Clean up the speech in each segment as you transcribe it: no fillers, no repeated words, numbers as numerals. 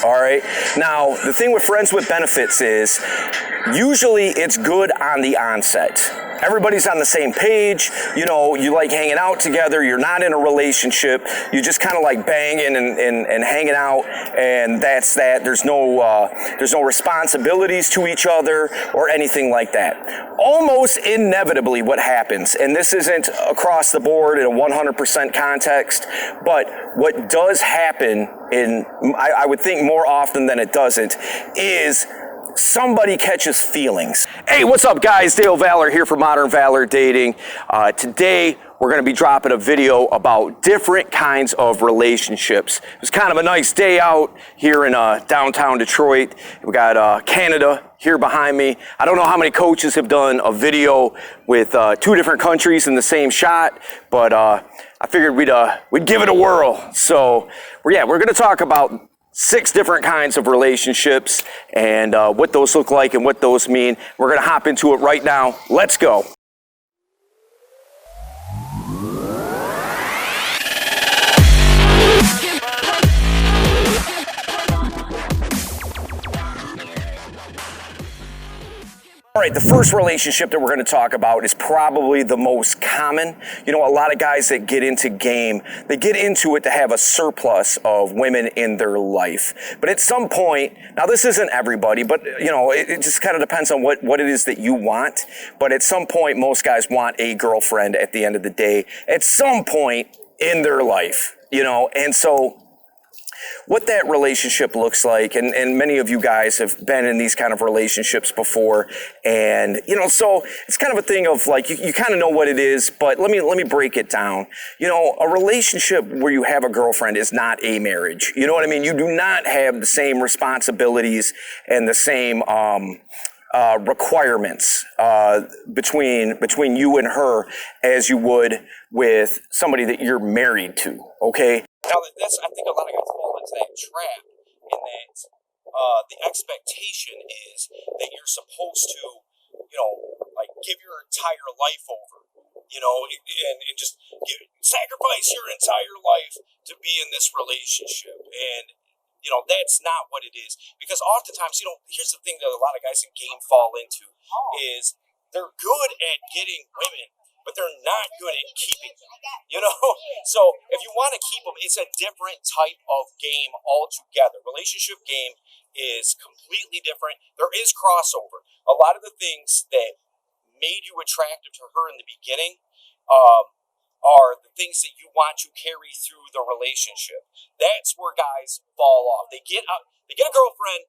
All right. Now, the thing with friends with benefits is usually it's good on the onset. Everybody's on the same page. You know, you like hanging out together. You're not in a relationship. You just kind of like banging and hanging out, and that's that. There's no responsibilities to each other or anything like that. Almost inevitably, what happens, and this isn't across the board in a 100% context, but what does happen I would think more often than it doesn't, is somebody catches feelings. Hey, what's up, guys? Dale Valor here for Modern Valor Dating. Today, we're going to be dropping a video about different kinds of relationships. It's kind of a nice day out here in downtown Detroit. We got Canada here behind me. I don't know how many coaches have done a video with two different countries in the same shot, but I figured we'd give it a whirl. So, we're going to talk about 6 different kinds of relationships and what those look like and what those mean. We're going to hop into it right now. Let's go. All right, the first relationship that we're going to talk about is probably the most common. You know, a lot of guys that get into game, they get into it to have a surplus of women in their life. But at some point, now this isn't everybody, but you know, it just kind of depends on what it is that you want. But at some point, most guys want a girlfriend at the end of the day, at some point in their life, you know, and so what that relationship looks like, and many of you guys have been in these kind of relationships before, and you know, so it's kind of a thing of like you kind of know what it is, but let me break it down. You know, a relationship where you have a girlfriend is not a marriage. You know what I mean? You do not have the same responsibilities and the same requirements between you and her as you would with somebody that you're married to. Okay. Now, I think a lot of guys fall into that trap in that the expectation is that you're supposed to, you know, like give your entire life over, you know, and just sacrifice your entire life to be in this relationship. And, you know, that's not what it is. Because oftentimes, you know, here's the thing that a lot of guys in game fall into is they're good at getting women, but they're not good at keeping them, you know? So if you want to keep them, it's a different type of game altogether. Relationship game is completely different. There is crossover. A lot of the things that made you attracted to her in the beginning are the things that you want to carry through the relationship. That's where guys fall off. They get a girlfriend,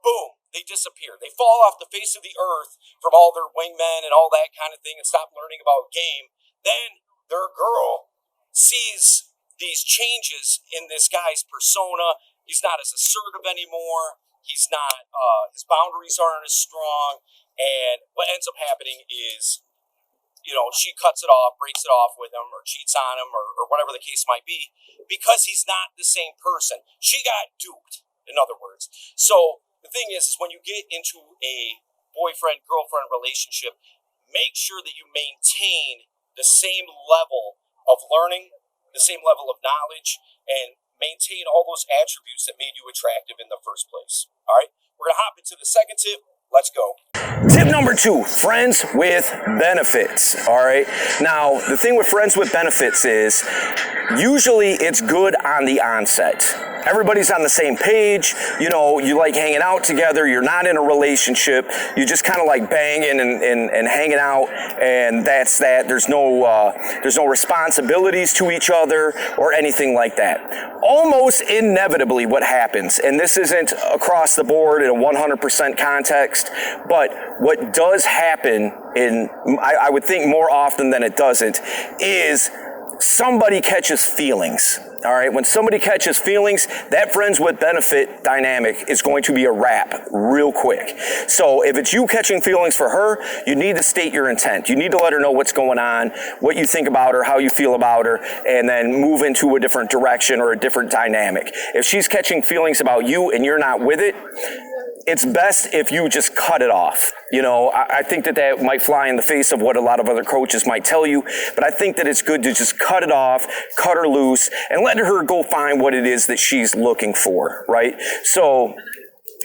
boom, they disappear. They fall off the face of the earth from all their wingmen and all that kind of thing and stop learning about game. Then their girl sees these changes in this guy's persona. He's not as assertive anymore. He's not, his boundaries aren't as strong. And what ends up happening is, you know, she cuts it off, breaks it off with him, or cheats on him, or whatever the case might be, because he's not the same person. She got duped, in other words. So the thing is when you get into a boyfriend-girlfriend relationship, make sure that you maintain the same level of learning, the same level of knowledge, and maintain all those attributes that made you attractive in the first place. All right, we're going to hop into the second tip. Let's go. Tip number 2, friends with benefits. All right. Now, the thing with friends with benefits is usually it's good on the onset. Everybody's on the same page. You know, you like hanging out together. You're not in a relationship. You just kind of like banging and hanging out, and that's that. There's no responsibilities to each other or anything like that. Almost inevitably, what happens, and this isn't across the board in a 100% context, but what does happen I would think more often than it doesn't, is somebody catches feelings. All right, when somebody catches feelings, that friends with benefit dynamic is going to be a wrap real quick. So if it's you catching feelings for her, you need to state your intent. You need to let her know what's going on, what you think about her, how you feel about her, and then move into a different direction or a different dynamic. If she's catching feelings about you and you're not with it, it's best if you just cut it off. You know, I think that might fly in the face of what a lot of other coaches might tell you, but I think that it's good to just cut it off, cut her loose, and let her go find what it is that she's looking for, right? So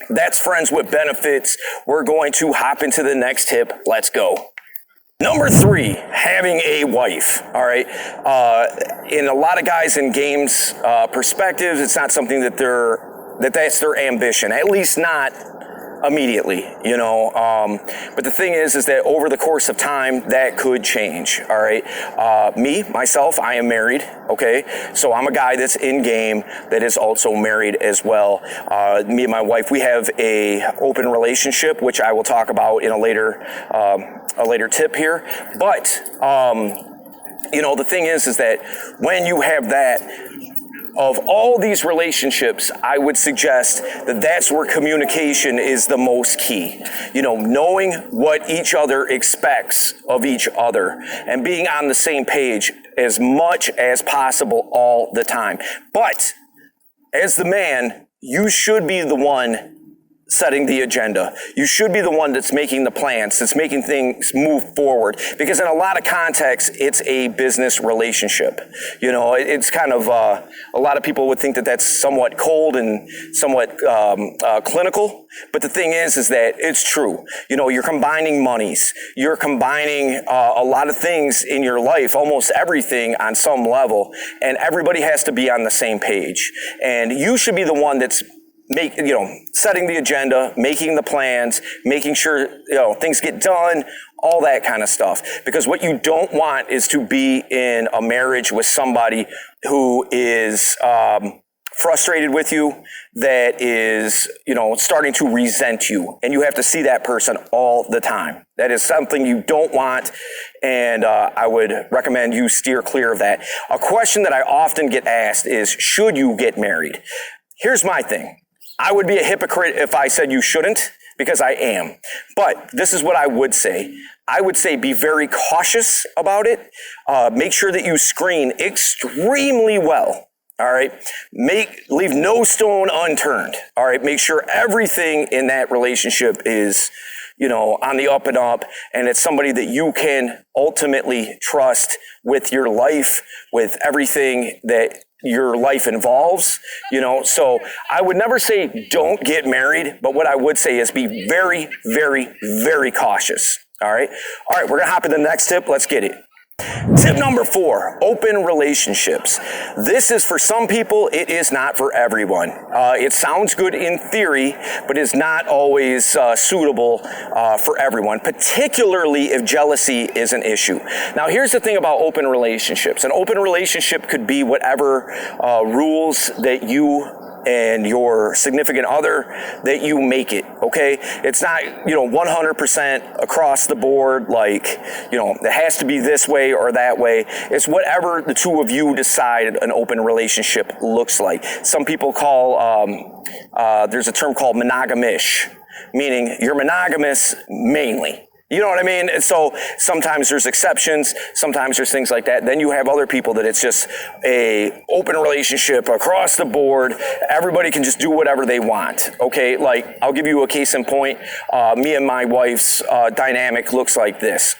that's friends with benefits. We're going to hop into the next tip. Let's go. Number 3, having a wife, all right? In a lot of guys in games perspectives, it's not something that's their ambition, at least not immediately, you know. But the thing is that over the course of time, that could change, all right? Myself, I am married, okay? So I'm a guy that's in game that is also married as well. Me and my wife, we have a open relationship, which I will talk about in a later tip here. But, you know, the thing is that when you have that, of all these relationships, I would suggest that that's where communication is the most key. You know, knowing what each other expects of each other and being on the same page as much as possible all the time. But as the man, you should be the one setting the agenda. You should be the one that's making the plans, that's making things move forward. Because in a lot of contexts, it's a business relationship. You know, it's kind of, a lot of people would think that that's somewhat cold and somewhat clinical. But the thing is that it's true. You know, you're combining monies. You're combining a lot of things in your life, almost everything on some level. And everybody has to be on the same page. And you should be the one that's setting the agenda, making the plans, making sure, things get done, all that kind of stuff. Because what you don't want is to be in a marriage with somebody who is frustrated with you, that is, starting to resent you. And you have to see that person all the time. That is something you don't want, and I would recommend you steer clear of that. A question that I often get asked is, should you get married? Here's my thing. I would be a hypocrite if I said you shouldn't, because I am. But this is what I would say. I would say be very cautious about it. Make sure that you screen extremely well. All right. Leave no stone unturned. All right. Make sure everything in that relationship is, on the up and up, and it's somebody that you can ultimately trust with your life, with everything that your life involves, so I would never say don't get married, but what I would say is be very, very, very cautious. All right, we're going to hop into the next tip. Let's get it. Tip number 4, open relationships. This is for some people, it is not for everyone. It sounds good in theory, but is not always suitable for everyone, particularly if jealousy is an issue. Now, here's the thing about open relationships. An open relationship could be whatever rules that you and your significant other, that you make it, okay? It's not, 100% across the board, like, it has to be this way or that way. It's whatever the two of you decide an open relationship looks like. Some people call, there's a term called monogamish, meaning you're monogamous mainly. You know what I mean? And so sometimes there's exceptions, sometimes there's things like that. Then you have other people that it's just a open relationship across the board. Everybody can just do whatever they want. Okay, like I'll give you a case in point. Me and my wife's dynamic looks like this.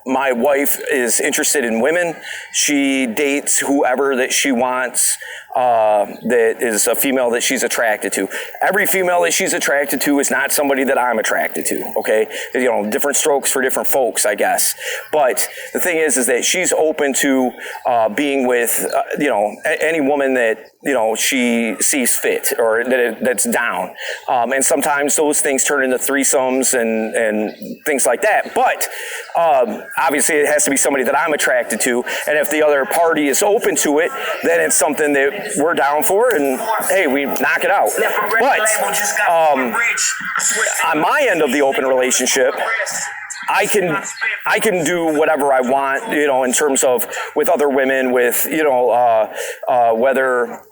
My wife is interested in women. She dates whoever that she wants, that is a female that she's attracted to. Every female that she's attracted to is not somebody that I'm attracted to, okay? Different strokes for different folks, I guess. But the thing is that she's open to being with, any woman that, she sees fit or that's down. And sometimes those things turn into threesomes and things like that. But obviously it has to be somebody that I'm attracted to. And if the other party is open to it, then it's something that we're down for, and hey, we knock it out. But on my end of the open relationship, I can do whatever I want, in terms of with other women, with, whether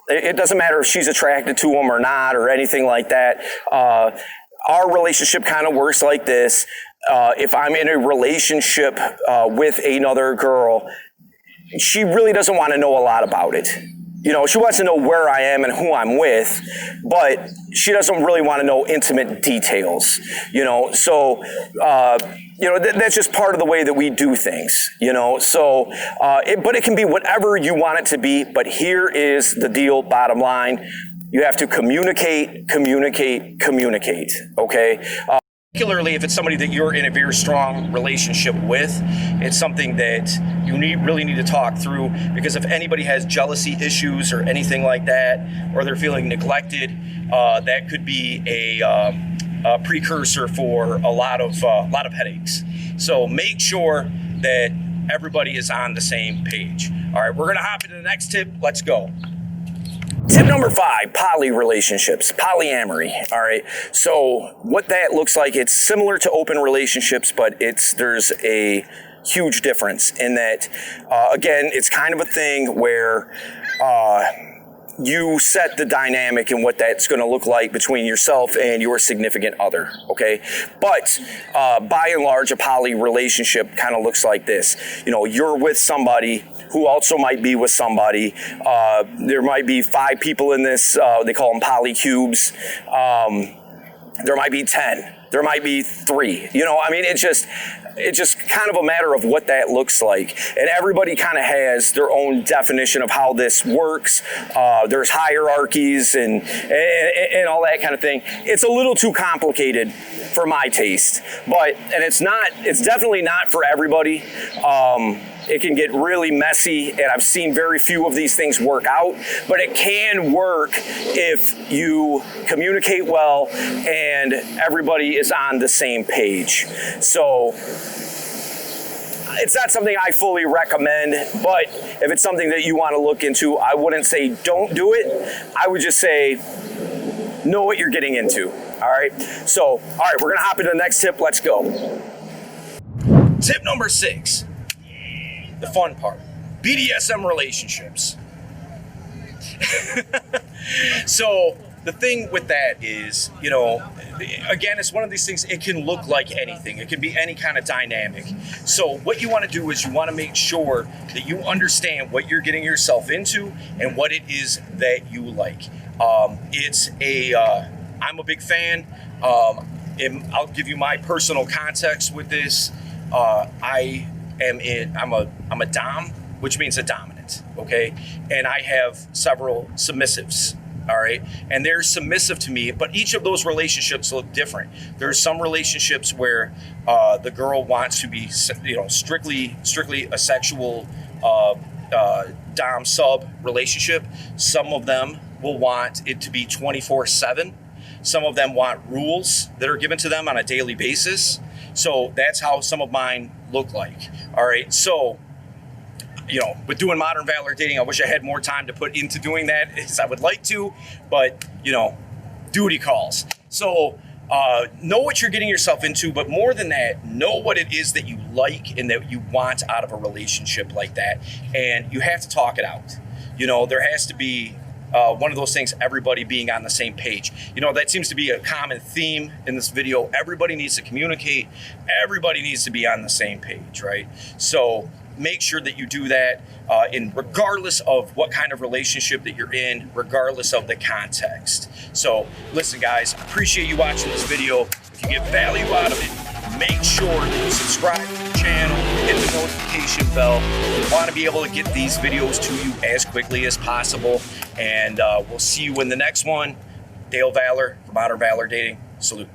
it doesn't matter if she's attracted to them or not or anything like that. Our relationship kind of works like this. If I'm in a relationship with another girl, she really doesn't want to know a lot about it. You know, she wants to know where I am and who I'm with, but she doesn't really want to know intimate details, you know. So, that's just part of the way that we do things, you know. So, but it can be whatever you want it to be. But here is the deal, bottom line. You have to communicate, okay? Particularly if it's somebody that you're in a very strong relationship with, it's something that you really need to talk through, because if anybody has jealousy issues or anything like that, or they're feeling neglected, that could be a precursor for a lot of headaches. So make sure that everybody is on the same page. All right, we're gonna hop into the next tip. Let's go. Tip number 5, poly relationships, polyamory. All right. So what that looks like, it's similar to open relationships, but there's a huge difference in that, again, it's kind of a thing where, you set the dynamic and what that's going to look like between yourself and your significant other, okay? But by and large, a poly relationship kind of looks like this. You know, you're with somebody who also might be with somebody. There might be 5 people in this. They call them poly cubes. There might be 10. There might be 3. You know, I mean, it's just kind of a matter of what that looks like. And everybody kind of has their own definition of how this works. There's hierarchies and all that kind of thing. It's a little too complicated for my taste, and it's definitely not for everybody. It can get really messy, and I've seen very few of these things work out, but it can work if you communicate well and everybody is on the same page. So it's not something I fully recommend, but if it's something that you want to look into, I wouldn't say don't do it. I would just say know what you're getting into. All right. So, all right, we're going to hop into the next tip. Let's go. Tip number 6. The fun part, BDSM relationships. So the thing with that is, you know, again, it's one of these things, it can look like anything. It can be any kind of dynamic. So what you want to do is you want to make sure that you understand what you're getting yourself into and what it is that you like. I'm a big fan. I'll give you my personal context with this. I'm a dom, which means a dominant, okay? And I have several submissives, all right? And they're submissive to me, but each of those relationships look different. There's some relationships where the girl wants to be, you know, strictly a sexual dom sub relationship. Some of them will want it to be 24/7. Some of them want rules that are given to them on a daily basis. So that's how some of mine look like. All right. So, you know, with doing Modern Valor Dating, I wish I had more time to put into doing that as I would like to, but, you know, duty calls. So know what you're getting yourself into, but more than that, know what it is that you like and that you want out of a relationship like that. And you have to talk it out. You know, there has to be one of those things, everybody being on the same page. You know, that seems to be a common theme in this video. Everybody needs to communicate. Everybody needs to be on the same page, right? So make sure that you do that regardless of what kind of relationship that you're in, regardless of the context. So listen, guys, I appreciate you watching this video. If you get value out of it, make sure that you subscribe to the channel, hit the notification bell. We want to be able to get these videos to you as quickly as possible. And we'll see you in the next one. Dale Valor for Modern Valor Dating. Salute.